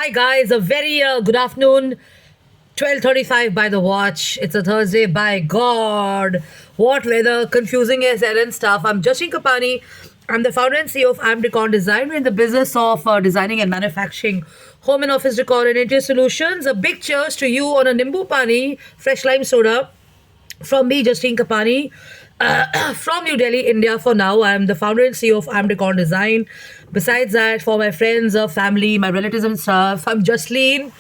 Hi guys, a very good afternoon. 12:35 by the watch. It's a Thursday. By God, what weather? Confusing as hell and stuff. I'm Jashin Kapani. I'm the founder and CEO of I'm Decor Design. We're in the business of designing and manufacturing home and office decor and interior solutions. A big cheers to you on a Nimbu Pani, fresh lime soda. From me, Justine Kapani, from New Delhi, India. For now, I'm the founder and CEO of Amdecon Design. Besides that, for my friends, family, my relatives and stuff, I'm Justine.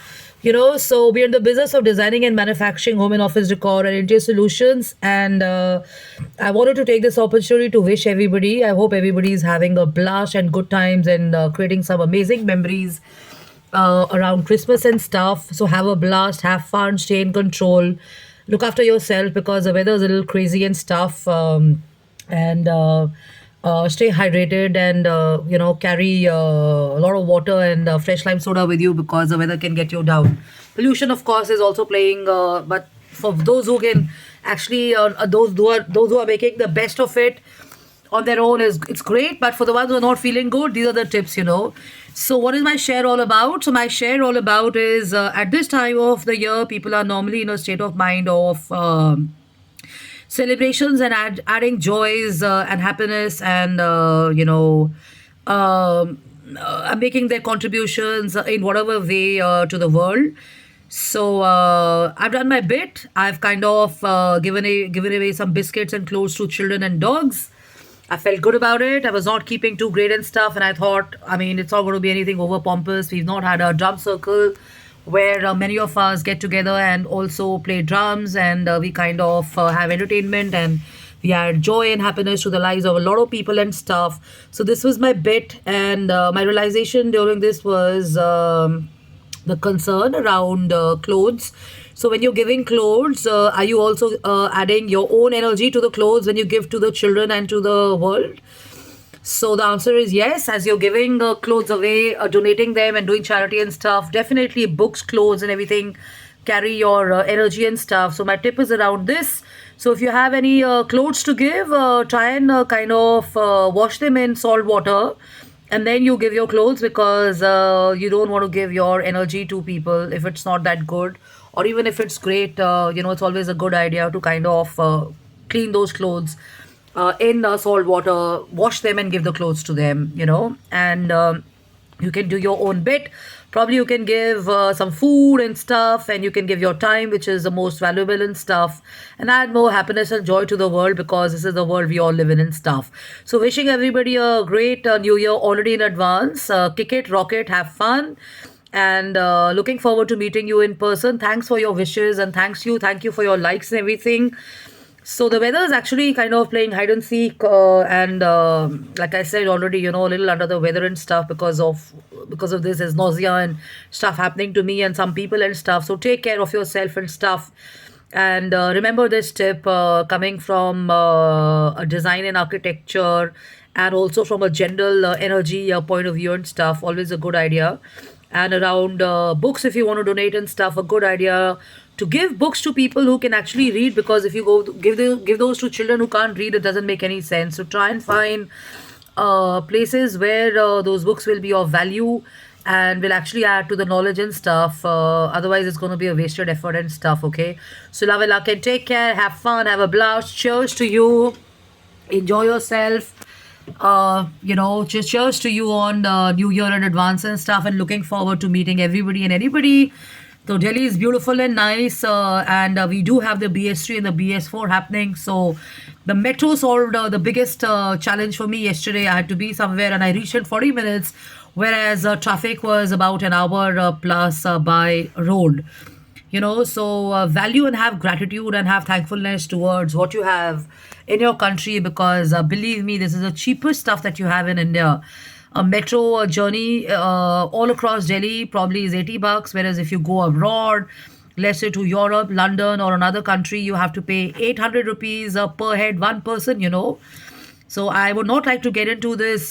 So we're in the business of designing and manufacturing home and office decor and interior solutions. And I wanted to take this opportunity to wish everybody. I hope everybody is having a blast and good times and creating some amazing memories around Christmas and stuff. So have a blast, have fun, stay in control, look after yourself because the weather is a little crazy and stuff. And stay hydrated and carry a lot of water and fresh lime soda with you because the weather can get you down. Pollution, of course, is also playing, but for those who can actually, those who are making the best of it on their own is it's great, but for the ones who are not feeling good, these are the tips. So what is my share all about? So my share all about is at this time of the year people are normally in a state of mind of celebrations and adding joys and happiness and making their contributions in whatever way to the world. So I've done my bit. I've kind of given away some biscuits and clothes to children and dogs. I felt good about it. I was not keeping too great and stuff, and I thought, I mean, it's not going to be anything over pompous. We've not had a drum circle where many of us get together and also play drums, and we kind of have entertainment and we add joy and happiness to the lives of a lot of people and stuff. So this was my bit, and my realization during this was. The concern around clothes. So when you're giving clothes, are you also adding your own energy to the clothes when you give to the children and to the world? So the answer is yes. As you're giving clothes away, donating them, and doing charity and stuff, definitely books, clothes, and everything carry your energy and stuff. So my tip is around this. So if you have any clothes to give, try and kind of wash them in salt water and then you give your clothes because you don't want to give your energy to people if it's not that good, or even if it's great. It's always a good idea to kind of clean those clothes in salt water, wash them and give the clothes to them, and you can do your own bit. Probably you can give some food and stuff, and you can give your time, which is the most valuable and stuff, and add more happiness and joy to the world because this is the world we all live in and stuff. So wishing everybody a great new year already in advance. Kick it, rock it, have fun, and looking forward to meeting you in person. Thanks for your wishes, and thank you for your likes and everything. So the weather is actually kind of playing hide and seek, and like I said already, a little under the weather and stuff because of this. There's nausea and stuff happening to me and some people and stuff. So take care of yourself and stuff. And remember this tip coming from a design and architecture, and also from a general energy point of view and stuff. Always a good idea. And around books, if you want to donate and stuff, a good idea to give books to people who can actually read, because if you go give those to children who can't read, it doesn't make any sense. So try and find places where those books will be of value and will actually add to the knowledge and stuff. Otherwise it's going to be a wasted effort and stuff. Okay, so love and luck and take care, have fun, have a blast. Cheers to you, enjoy yourself. Just cheers to you on New Year in advance and stuff, and looking forward to meeting everybody and anybody. So Delhi is beautiful and nice, and we do have the BS3 and the BS4 happening. So the metro solved the biggest challenge for me yesterday. I had to be somewhere and I reached in 40 minutes, whereas traffic was about an hour plus by road. So value and have gratitude and have thankfulness towards what you have in your country, because believe me, this is the cheapest stuff that you have in India. A metro journey all across Delhi probably is 80 bucks, whereas if you go abroad, let's say to Europe, London, or another country, you have to pay 800 rupees per head, one person. So I would not like to get into this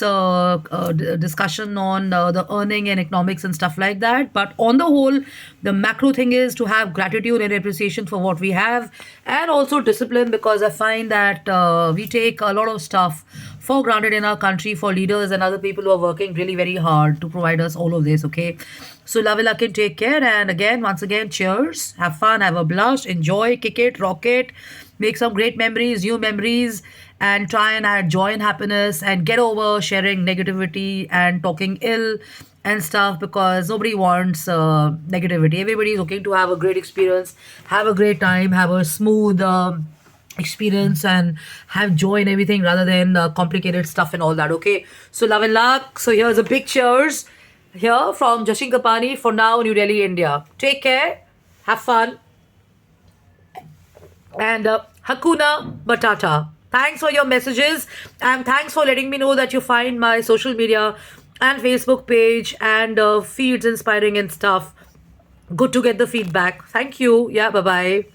discussion on the earning and economics and stuff like that. But on the whole, the macro thing is to have gratitude and appreciation for what we have, and also discipline, because I find that we take a lot of stuff for granted in our country for leaders and other people who are working really very hard to provide us all of this. Okay, so love it, luck, and take care. And again, once again, cheers. Have fun, have a blast, enjoy, kick it, rock it, make some great memories, new memories, and try and add joy and happiness and get over sharing negativity and talking ill and stuff, because nobody wants negativity. Everybody's looking to have a great experience, have a great time, have a smooth experience, and have joy in everything rather than complicated stuff and all that. Okay, so love and luck. So here's a big cheers here from Jashin Kapani for now, New Delhi, India. Take care, have fun, and Hakuna Matata. Thanks for your messages, and thanks for letting me know that you find my social media and Facebook page and feeds inspiring and stuff. Good to get the feedback. Thank you. Yeah, bye bye.